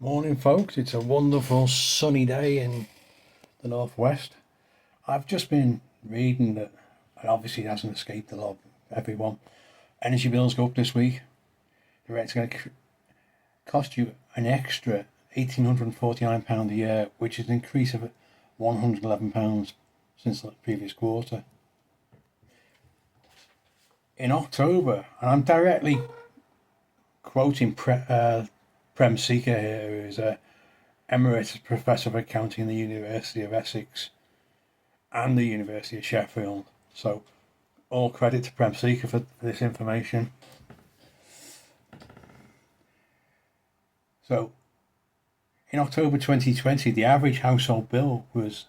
Morning, folks. It's a wonderful sunny day in the northwest. I've just been reading that, and obviously it hasn't escaped a lot of everyone. Energy bills go up this week. The rate's going to cost you an extra £1,849 a year, which is an increase of £111 since the previous quarter. In October, and I'm directly quoting Prem Seeker here, who is a Emeritus Professor of Accounting in the University of Essex and the University of Sheffield. So all credit to Prem Seeker for this information. So in October 2020, the average household bill was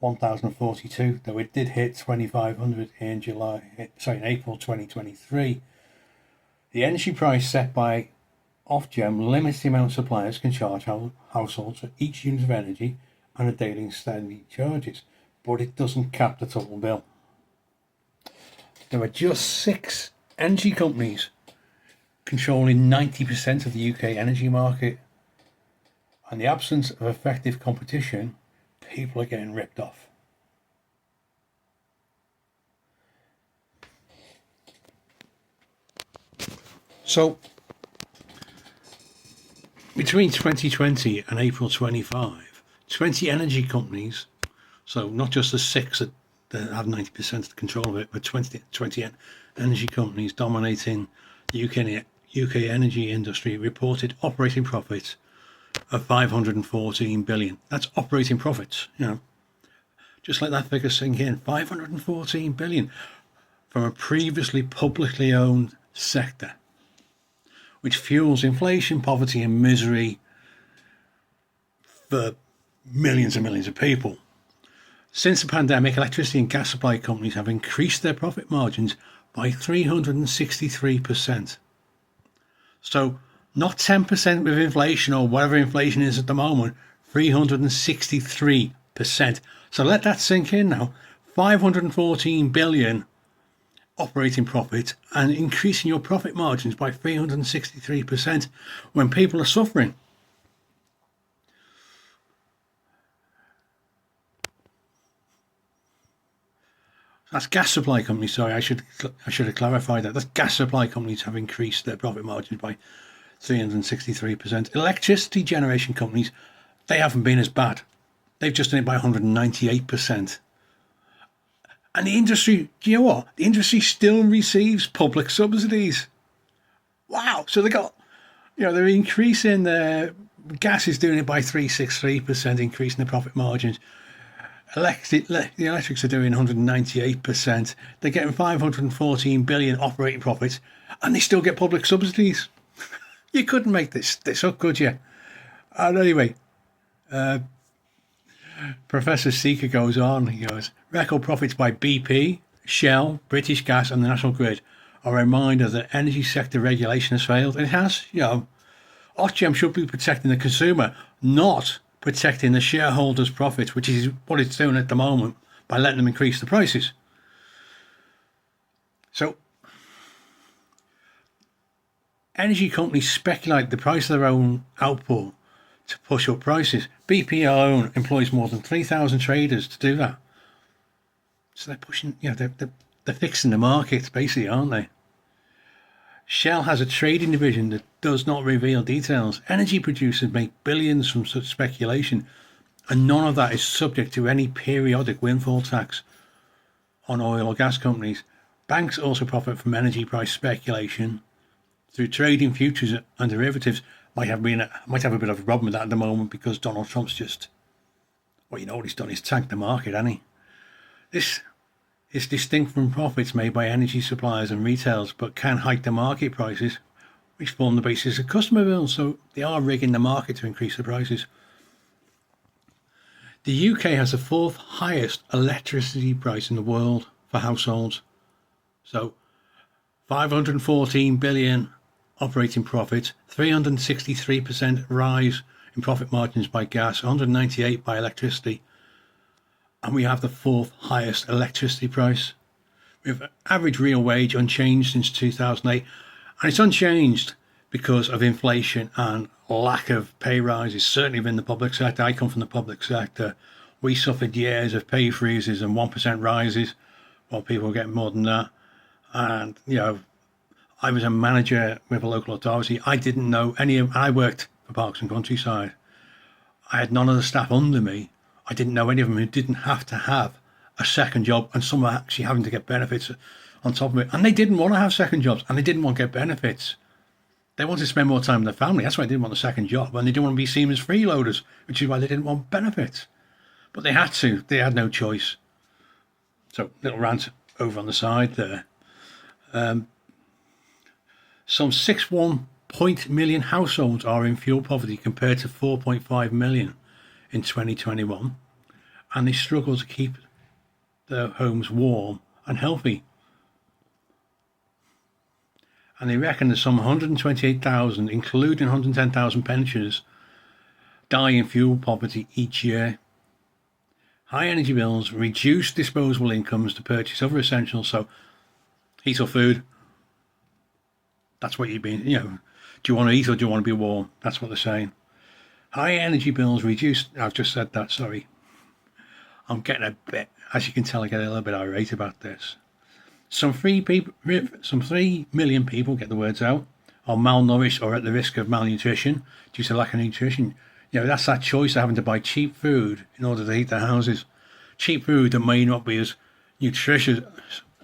1,042, though it did hit 2,500 in April 2023. The energy price set by Ofgem limits the amount suppliers can charge households for each unit of energy and a daily and steady charges, but it doesn't cap the total bill. There are just 6 energy companies controlling 90% of the UK energy market. In the absence of effective competition, people are getting ripped off. So, between 2020 and April 25, 20 energy companies, so not just the 6 that have 90% of the control of it, but 20 energy companies dominating the UK energy industry reported operating profits of 514 billion. That's operating profits, just let that figure sink in. 514 billion from a previously publicly owned sector, which fuels inflation, poverty and misery for millions and millions of people. Since the pandemic, electricity and gas supply companies have increased their profit margins by 363%. So not 10% with inflation or whatever inflation is at the moment, 363%. So let that sink in now. 514 billion operating profit and increasing your profit margins by 363% when people are suffering. That's gas supply companies. Sorry, I should have clarified that. That's gas supply companies have increased their profit margins by 363%. Electricity generation companies, they haven't been as bad. They've just done it by 198%. And the industry, do you know what? The industry still receives public subsidies. Wow. So they got, they're increasing their gas is doing it by 363%, increasing the profit margins. The electrics are doing 198%. They're getting 514 billion operating profits, and they still get public subsidies. You couldn't make this up, could you? And anyway, Professor Seeker goes on. He goes, record profits by BP, Shell, British Gas, and the National Grid are a reminder that energy sector regulation has failed. It has, Ofgem should be protecting the consumer, not protecting the shareholders' profits, which is what it's doing at the moment by letting them increase the prices. So, energy companies speculate the price of their own output to push up prices. BP alone employs more than 3,000 traders to do that. So they're pushing, they're fixing the market, basically, aren't they? Shell has a trading division that does not reveal details. Energy producers make billions from such speculation, and none of that is subject to any periodic windfall tax on oil or gas companies. Banks also profit from energy price speculation through trading futures and derivatives. Might have a bit of a problem with that at the moment because Donald Trump's just, what he's done is tank the market, hasn't he? This is distinct from profits made by energy suppliers and retailers, but can hike the market prices, which form the basis of customer bills. So they are rigging the market to increase the prices. The UK has the 4th highest electricity price in the world for households. So 514 billion operating profits, 363% rise in profit margins by gas, 198% by electricity. And we have the 4th highest electricity price. We have average real wage unchanged since 2008. And it's unchanged because of inflation and lack of pay rises, certainly within the public sector. I come from the public sector. We suffered years of pay freezes and 1% rises, while people were getting more than that. And, I was a manager with a local authority. I didn't know I worked for Parks and Countryside. I had none of the staff under me. I didn't know any of them who didn't have to have a second job, and some were actually having to get benefits on top of it. And they didn't want to have second jobs, and they didn't want to get benefits. They wanted to spend more time with their family. That's why they didn't want a second job, and they didn't want to be seen as freeloaders, which is why they didn't want benefits. But they had to. They had no choice. So, little rant over on the side there. Some 6.1 million households are in fuel poverty compared to 4.5 million in 2021, and they struggle to keep their homes warm and healthy. And they reckon that some 128,000, including 110,000 pensioners, die in fuel poverty each year. High energy bills reduce disposable incomes to purchase other essentials, so heat or food. That's what you've been, do you want to eat or do you want to be warm? That's what they're saying. High energy bills reduce, I've just said that, sorry. I'm getting a bit, as you can tell, I get a little bit irate about this. Some 3 million people, get the words out, are malnourished or at the risk of malnutrition due to lack of nutrition. That's that choice of having to buy cheap food in order to heat their houses. Cheap food that may not be as nutritious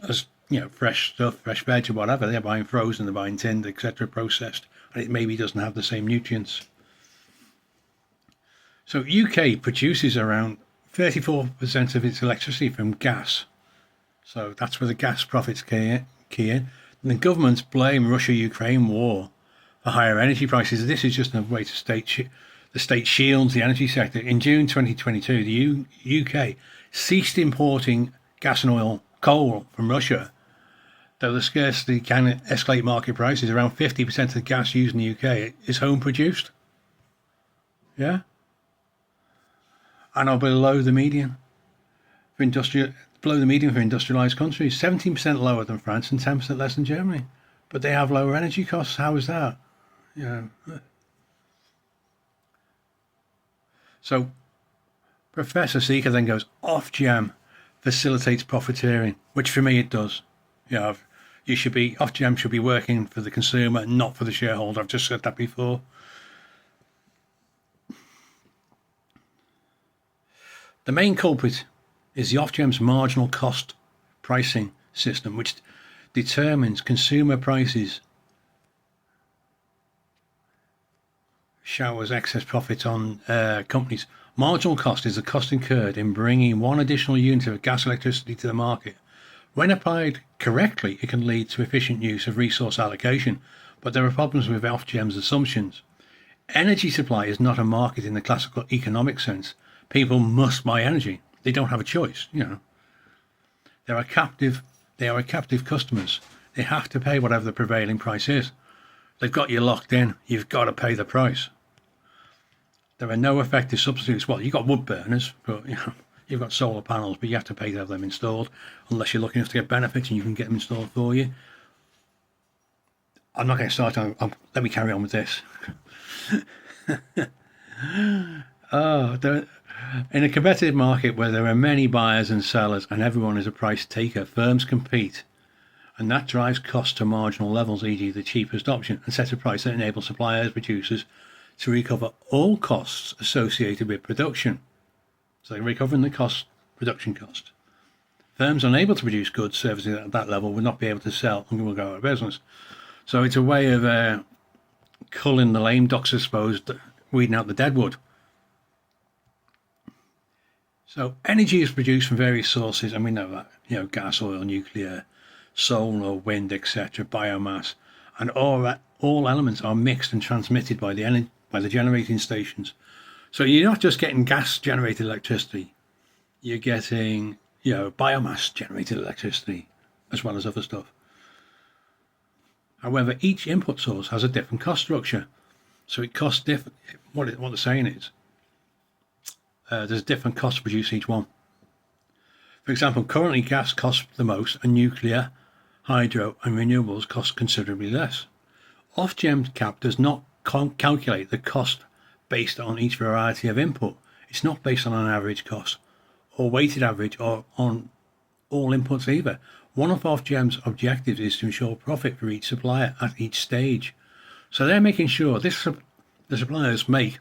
as, fresh stuff, fresh veg or whatever. They're buying frozen, they're buying tinned, etc., processed, and it maybe doesn't have the same nutrients. So UK produces around 34% of its electricity from gas. So that's where the gas profits key in. And the governments blame Russia-Ukraine war for higher energy prices. This is just another way to the state shields the energy sector. In June 2022, the UK ceased importing gas and coal from Russia, though the scarcity can escalate market prices. Around 50% of the gas used in the UK is home produced. Yeah? And are below the median for industrialised countries. 17% lower than France and 10% less than Germany. But they have lower energy costs. How is that? So Professor Seeker then goes, Ofgem facilitates profiteering, which for me it does. Ofgem should be working for the consumer, not for the shareholder. I've just said that before. The main culprit is the Ofgem's marginal cost pricing system, which determines consumer prices, showers excess profits on companies. Marginal cost is the cost incurred in bringing one additional unit of gas electricity to the market. When applied correctly, it can lead to efficient use of resource allocation, but there are problems with Ofgem's assumptions. Energy supply is not a market in the classical economic sense. People must buy energy. They don't have a choice, They are captive customers. They have to pay whatever the prevailing price is. They've got you locked in. You've got to pay the price. There are no effective substitutes. Well, you've got wood burners, but you've got solar panels, but you have to pay to have them installed unless you're lucky enough to get benefits and you can get them installed for you. I'm not going to start on. Let me carry on with this. In a competitive market where there are many buyers and sellers and everyone is a price taker, firms compete, and that drives costs to marginal levels, e.g. the cheapest option, and sets a price that enables suppliers, producers to recover all costs associated with production. So they're recovering the production cost. Firms unable to produce goods, services at that level will not be able to sell and will go out of business. So it's a way of culling the lame ducks, I suppose, weeding out the dead wood. So energy is produced from various sources, and we know that, gas, oil, nuclear, solar, wind, etc., biomass, and all elements are mixed and transmitted by the generating stations. So you're not just getting gas-generated electricity, you're getting, biomass-generated electricity, as well as other stuff. However, each input source has a different cost structure, so it costs different. What they're saying is, there's different costs to produce each one. For example, currently gas costs the most, and nuclear, hydro, and renewables cost considerably less. Ofgem cap does not calculate the cost based on each variety of input. It's not based on an average cost or weighted average or on all inputs either. One of Ofgem's objectives is to ensure profit for each supplier at each stage. So they're making sure the suppliers make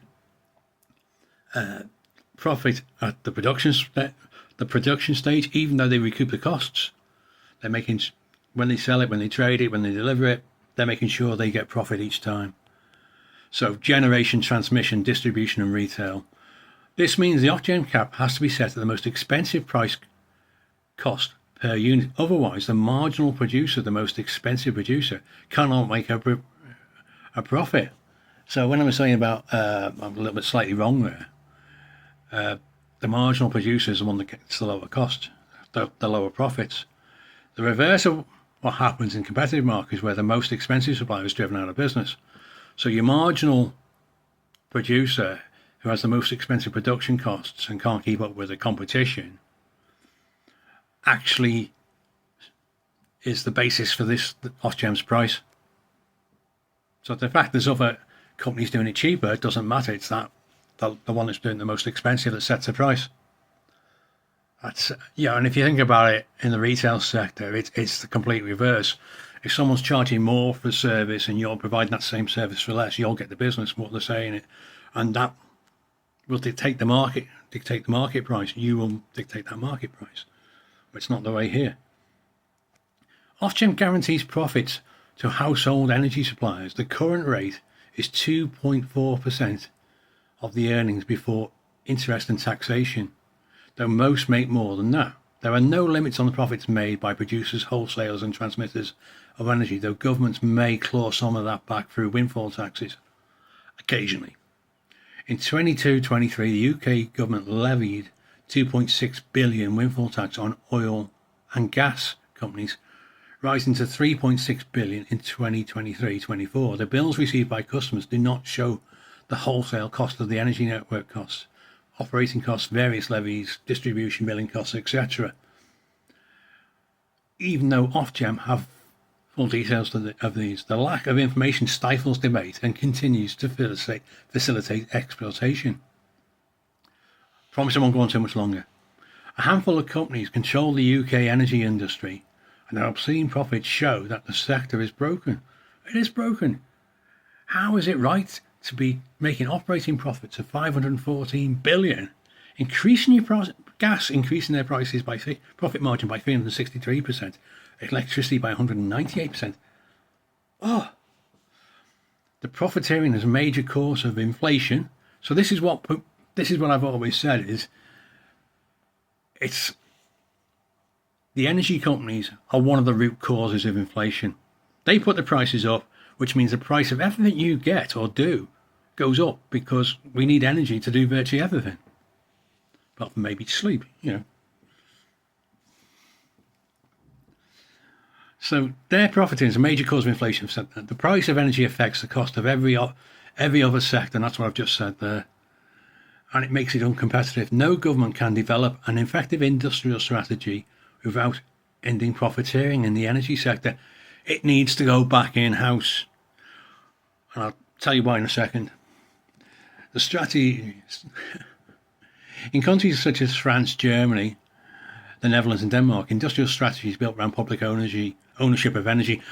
profit at the production stage, even though they recoup the costs. They're making, when they sell it, when they trade it, when they deliver it, they're making sure they get profit each time. So generation, transmission, distribution and retail. This means the Ofgem cap has to be set at the most expensive price cost per unit. Otherwise, the marginal producer, the most expensive producer, cannot make a profit. So when I was saying about, I'm a little bit slightly wrong there, the marginal producer is the one that gets the lower cost, the lower profits. The reverse of what happens in competitive markets where the most expensive supplier is driven out of business. So your marginal producer who has the most expensive production costs and can't keep up with the competition actually is the basis for this Ofgem's price. So the fact there's other companies doing it cheaper, it doesn't matter. It's that the one that's doing the most expensive that sets the price. That's, yeah, and if you think about it in the retail sector, it's the complete reverse. If someone's charging more for service and you're providing that same service for less, you'll get the business, what they're saying it, and that will dictate the market price. You will dictate that market price. But it's not the way here. Ofgem guarantees profits to household energy suppliers. The current rate is 2.4% of the earnings before interest and taxation, though most make more than that. There are no limits on the profits made by producers, wholesalers and transmitters of energy, though governments may claw some of that back through windfall taxes, occasionally. In 22-23, the UK government levied 2.6 billion windfall tax on oil and gas companies, rising to 3.6 billion in 2023-24. The bills received by customers do not show the wholesale cost of the energy network costs, operating costs, various levies, distribution, billing costs, etc. Even though Ofgem have full details of these, the lack of information stifles debate and continues to facilitate exploitation. Promise I won't go on too much longer. A handful of companies control the UK energy industry, and their obscene profits show that the sector is broken. It is broken. How is it right to be making operating profits of 514 billion, increasing your gas, increasing their prices by profit margin by 363%, electricity by 198%. Oh, the profiteering is a major cause of inflation. So this is what I've always said is it's the energy companies are one of the root causes of inflation. They put the prices up, which means the price of everything you get or do goes up because we need energy to do virtually everything. Apart from maybe sleep, So their profiting is a major cause of inflation. The price of energy affects the cost of every other sector, and that's what I've just said there. And it makes it uncompetitive. No government can develop an effective industrial strategy without ending profiteering in the energy sector. It needs to go back in-house. And I'll tell you why in a second. The strategy in countries such as France, Germany, the Netherlands and Denmark, industrial strategies built around public ownership of energy.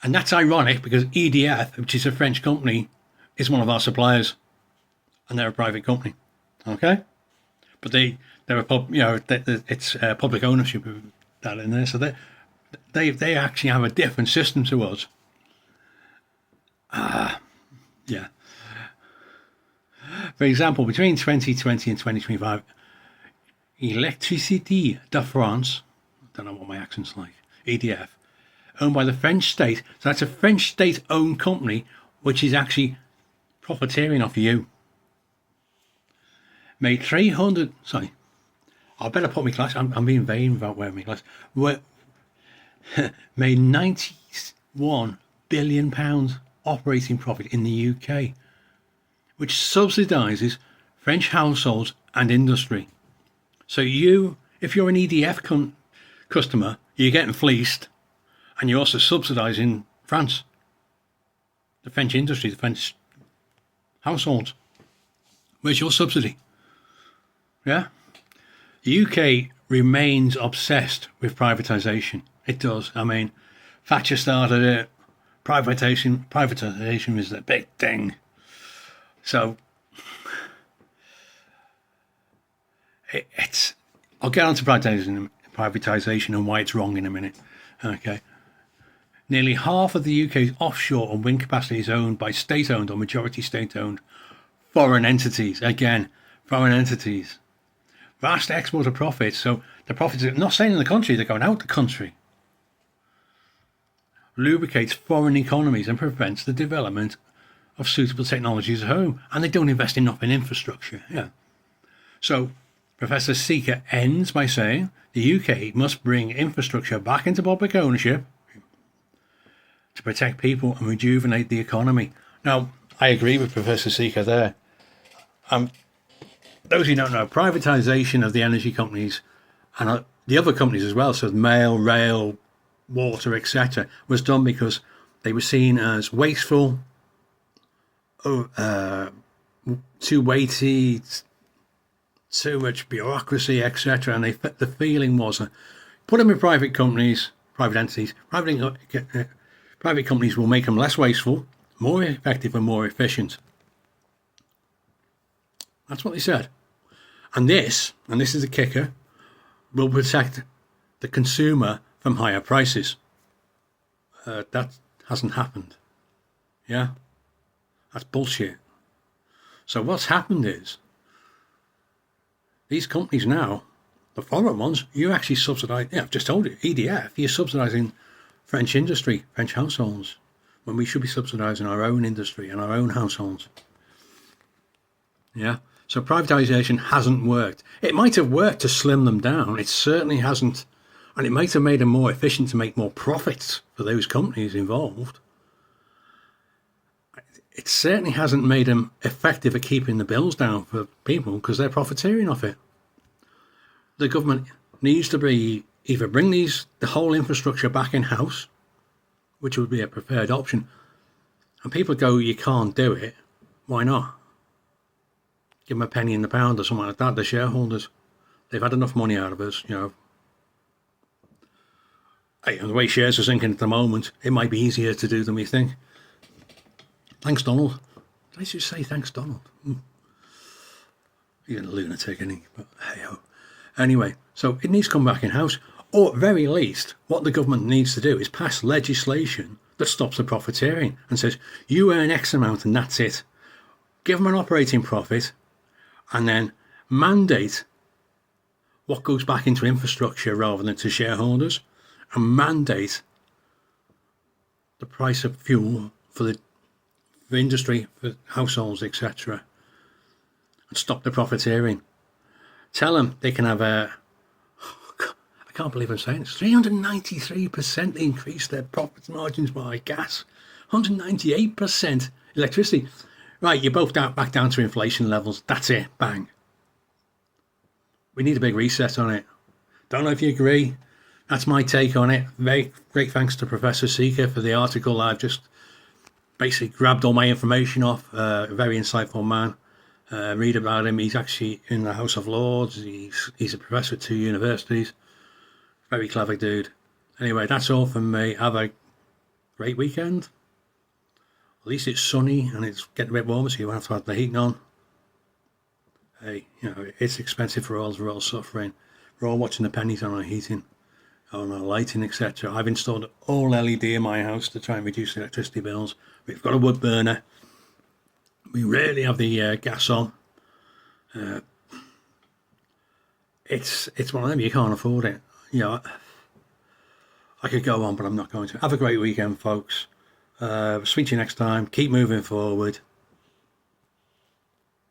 And that's ironic because EDF, which is a French company, is one of our suppliers. And they're a private company, okay? But they're it's public ownership of that in there, so they actually have a different system to us. Yeah. For example, between 2020 and 2025, Électricité de France, I don't know what my accent's like, EDF, owned by the French state, so that's a French state-owned company, which is actually profiteering off you. Made 300, sorry, I better put my glass, I'm being vain without wearing my glass, made £91 billion operating profit in the UK, which subsidises French households and industry. So if you're an EDF customer, you're getting fleeced, and you're also subsidising France. the French industry, the French households. Where's your subsidy? Yeah? The UK remains obsessed with privatisation. It does. I mean, Thatcher started it. Privatisation is the big thing. So it's. I'll get on to privatisation and why it's wrong in a minute. Okay. Nearly half of the UK's offshore and wind capacity is owned by state-owned or majority state-owned foreign entities. Again, foreign entities. Vast export of profits. So the profits are not staying in the country, they're going out the country. Lubricates foreign economies and prevents the development of suitable technologies at home. And they don't invest enough in infrastructure. Yeah. So Professor Seeker ends by saying the UK must bring infrastructure back into public ownership to protect people and rejuvenate the economy. Now, I agree with Professor Seeker there. Those who don't know, privatisation of the energy companies and the other companies as well, so mail, rail, water, etc., was done because they were seen as wasteful, too weighty, too much bureaucracy, etc. And the feeling was, put them in private companies, private entities, private companies will make them less wasteful, more effective and more efficient. That's what they said. And this is the kicker, will protect the consumer from higher prices. That hasn't happened. Yeah? That's bullshit. So what's happened is, these companies now, the foreign ones, you actually subsidise, I've just told you, EDF, you're subsidising French industry, French households, when we should be subsidising our own industry and our own households. Yeah? So privatisation hasn't worked. It might have worked to slim them down. It certainly hasn't. And it might have made them more efficient to make more profits for those companies involved. It certainly hasn't made them effective at keeping the bills down for people because they're profiteering off it. The government needs to either bring the whole infrastructure back in-house, which would be a preferred option. And people go, you can't do it. Why not? Give them a penny in the pound or something like that, the shareholders. They've had enough money out of us, Hey, and the way shares are sinking at the moment, it might be easier to do than we think. Thanks, Donald. Did I just say thanks, Donald? You're a lunatic, isn't he? But hey-ho. Anyway, so it needs to come back in-house. Or at very least, what the government needs to do is pass legislation that stops the profiteering and says, you earn X amount and that's it. Give them an operating profit and then mandate what goes back into infrastructure rather than to shareholders, and mandate the price of fuel for industry, for households, etc., and stop the profiteering. Tell them they can have I can't believe I'm saying this, 393% increase their profit margins by gas, 198% electricity. Right, you're both back down to inflation levels. That's it, bang. We need a big reset on it. Don't know if you agree. That's my take on it. Very great thanks to Professor Seeker for the article. I've just basically grabbed all my information off. A very insightful man. Read about him. He's actually in the House of Lords. He's a professor at 2 universities. Very clever dude. Anyway, that's all from me. Have a great weekend. At least it's sunny and it's getting a bit warmer, so you won't have to have the heating on. Hey, it's expensive for us. We're all suffering. We're all watching the pennies on our heating, on our lighting, etc. I've installed all LED in my house to try and reduce the electricity bills. We've got a wood burner. We rarely have the gas on. It's one of them, you can't afford it. I could go on, but I'm not going to. Have a great weekend, folks. Speak to you next time. Keep moving forward.